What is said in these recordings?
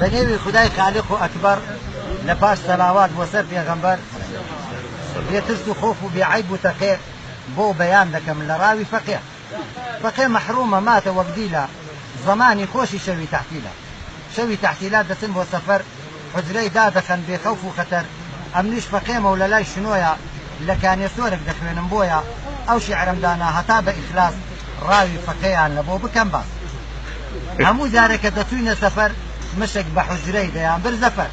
بنيوي خداي خالق أكبر لباش صلوات وسر پیغمبر بيترس خوف وبيعيب وتقي بو بيان دكم لراوي فقيه محرومة مات وقديلا زماني خوشي شوي تحتيلا دسن بو سفر حجري دادخن بخوف وخطر أمنيش فقيه مولالاي شنويا لكان يسورك دخلين بويا أو شعر مدانا هتا بإخلاص راوي فقيان لبو بكم باس همو زارك دتوين سفر مشك بحجري ديان برزفر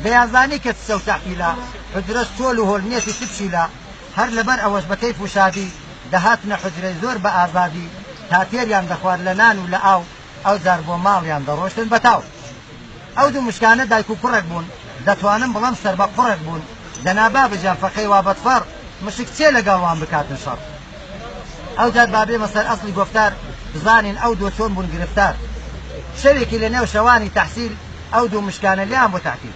بيازاني كتسو تحتيلا حجرة سولو هولنيتي تبشيلا هر لبر أوش بكيف وشادي دهاتنا حجري زور بآزادي تاتيريان دخوار لنان ولا أو زاربو ماليان دروشتن بتاو أو دو مشكانة دايكو كرق بون دتوانم بلام سربا قرق بون دنابا بجان فقي وابطفر مشك تيلا قوان بكاتن شر أو جاد بابي مصر أصلي قفتار بزانين أو دو تون بون قرفتار شريكي لناو شواني تحصيل أو دو مشكانة ليام وتحكيل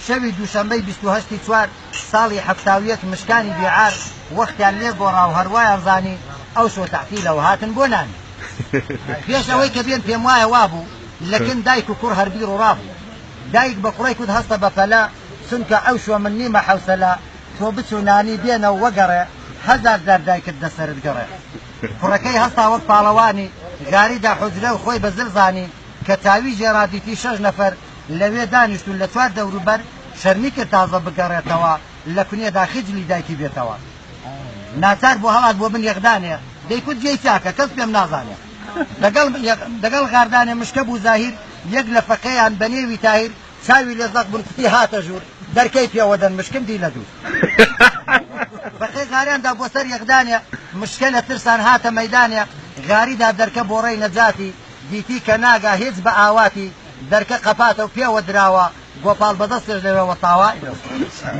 شوي دوشنبه 28 چوار ساڵی هەفتاویەک مشکانی بیعار وەختیان لێ گۆڕا و هەروایان زانی ئەو شۆ تەحتیلە و هاتن بۆ نانی پێش ئەوەی کە بێن پێم وایە وابوو لەکن دایک و کوڕ هەربیر و ڕابوو دایک بە کوڕی کورد هەستە بە پەلە چونکە ئەو شۆ من نیمە حەوسەلە تۆ بچوو نانی بێنەوە وەگەڕێ هەزار جار دایکت دەسەرت گەڕێ کوڕەکەی هەستا وەک پاڵەوانی غاریدا حوجرە و خۆی بەزر زانی کە تاوی ژێڕادیتی 6 نەفەر لەوێ دانیشتون لە 4 دەوروبەر شەرمی کرد تازە بگەڕێتەوە لە کونێدا خجلی دایکی بێتەوە ناچار بۆ هەڵات بۆ من یەقدانێ دەیکوت جێی چاکە کەس پێم نازانێ لەگەڵ غاردانێ مشکە بوو زاهیر یەک لە فەقەیان بەنێوی تاهیر چاوی لێ زەق بوون کوتی هاتە ژوور دەرکەی پێوەدەن مشکم دی لە دوور فەقەی غاریاندا بۆ سەر یەقدانێ مشکە لە ترسان هاتە مەیدانێ غاریدا دەرکە بۆ ڕێی نەجاتی دیتی کە ناگا هیچ بە ئاواتی دەرکە قەپاتە و پێوە دراوە گۆپاڵ بەدەستێش لەوێوە تاوا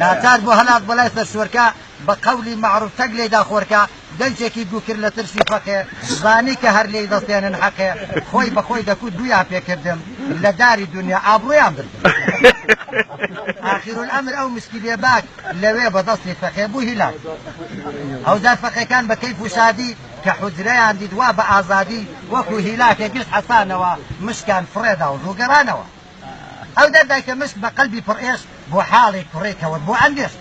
ناچار بۆ هەلات بەلای سەر شوەرکە بە قەولی معروف تەک لێدا خۆرکە دەنجێکی دوو کرد لە ترسی فەقێ زانی کە هەر لێی دەستێنن حەقێ خۆی بەخۆی دەکوت دویان پێکردم لە داری دنیا ئابڕویان بردم ئاخیرولئەمر ئەو مسکی لێباک لەوێ بەدەستی فەقێ بوو هیلاک ئەوجار فەقێکان بە کەیف و شادی کە حوجرەیان دیدوا بە ئازادی وەکو هیلاکێ گشت حەسانەوە مشکان فڕێدا و ڕووگەڕانەوە ئەو دەردایکە مشک بە قەلبی پڕئێش بۆ حاڵی کوڕێکەوە بۆ ئەنگشت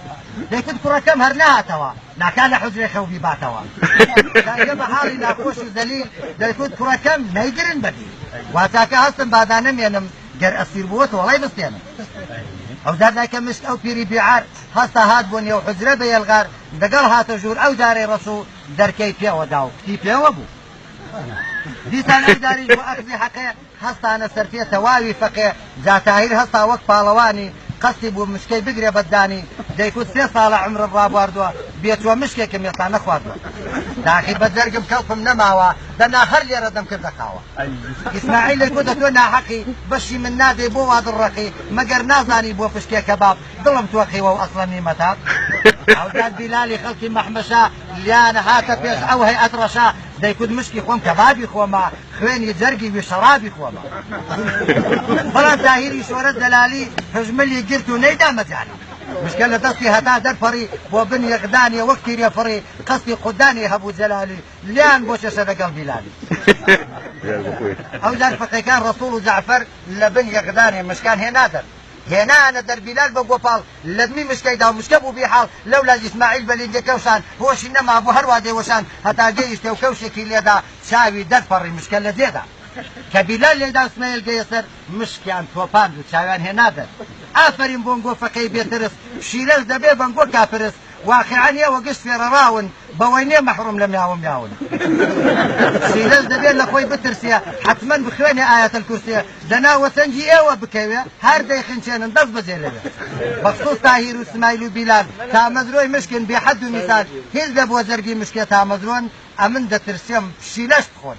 دەیکوت کوڕەکەم هەر نهاتەوە ناکا لە حوجرێ خەو بیباتەوە دایکە بە حاڵی ناخۆش و زەلیل دەیکوت کوڕەکەم نەیگرن بەدی واتاکە هەستم بادا نەمێنم گەر ئەسیر بووە وەڵای بستێنم ئەو دەردایکە مشک ئەو پیری بیعار هەستا هات بۆ نێو حوجرە بە یەلغار دەگەڵ هاتە ژوور ئەو دارەی ڕەسوو دەرکەی پێوەدا و کتی پێوە بوو دیسان ئەو داریش بۆ ئەخزی حەقێ هەستانە سەرپێ تەواوی فەقێ جاتاهیر هەستا وەک پاڵەوانی قەستی بوو مشکەی بگرێ بەدانی دەیکوت 3 ساڵە عمرم ڕابواردووە بێتوە مشکێکم ێستا نەخواردووە داخی بە جەرگم کەڵپم نەماوە دەنا هەر لێرە دەم کردە خاوە ئیسماعیل دەیکوتە تۆ ناحەقی بەشی من نادەی بۆ وا دڵڕەقی مەگەر نازانی بۆ پشکێ کەباب دڵم تۆقیوە و ئەسڵەمی مەتاب ئەوجار بیلالی خەڵکی مەحمەشا لیانە هاتە پێش ئەو هەیئەت ڕەشا دەیکوت مشکی خۆم کەبابی خۆمە خوێنی جەرگی وی شەرابی خۆمە بەڵام تاهیری شۆرەت دەلالی حژملی گرت و نەیدا مەجانی مشکل لە دەستی هەتا دەرپەڕی بۆ بن یەقدانی وەک تیرێفڕی قەستی قودانی هەبوو جەلالی لیان بۆ چێشە لەگەڵ بیلالی ئەوجار فەقێکان ڕەسوڵ و جەعفەر لە بن یەقدانی مشکان هێنادەر هێنانە دەربیلال بە گۆپاڵ لە دمی مشکەیدا و مشکە بوو بیحاڵ لەولا ئیسماعیل بەلیندە کەوشان هۆشی نەما بوو هەروە دەیوەشان هەتا گەیشتێ و کەوشێکی لێدا چاوی دەرپەڕی مشکە لە دێدا کە بیلال لێدا ئیسماعیل گەیە سەر مشکیان تۆپاند و چاویان هێنادەر ئافرین بۆنگۆ فەقەی بێترس شیرەش دەبێ بەنگۆ کاپرس واقعان ئێوە گشت فێرەڕاون بەوەی نێ مەحروم لە میاوە میاون شیرەش دەبێت لە خۆی بترسێ حتمەن بخوێنێ ئایەتەل کورسیە دەناوە سەنگی ئێوە بکەوێ هەر دەیخنچێنن دەست بەجێ لەوێ بەخصوص تاهیر و اسماعیل و بیلال تامەزرۆی مشکن بێحەد و میسال هیچ لە بۆ جەرگی مشکێ تامەزرۆن ئەمن دەترسێم شیلەش بخۆن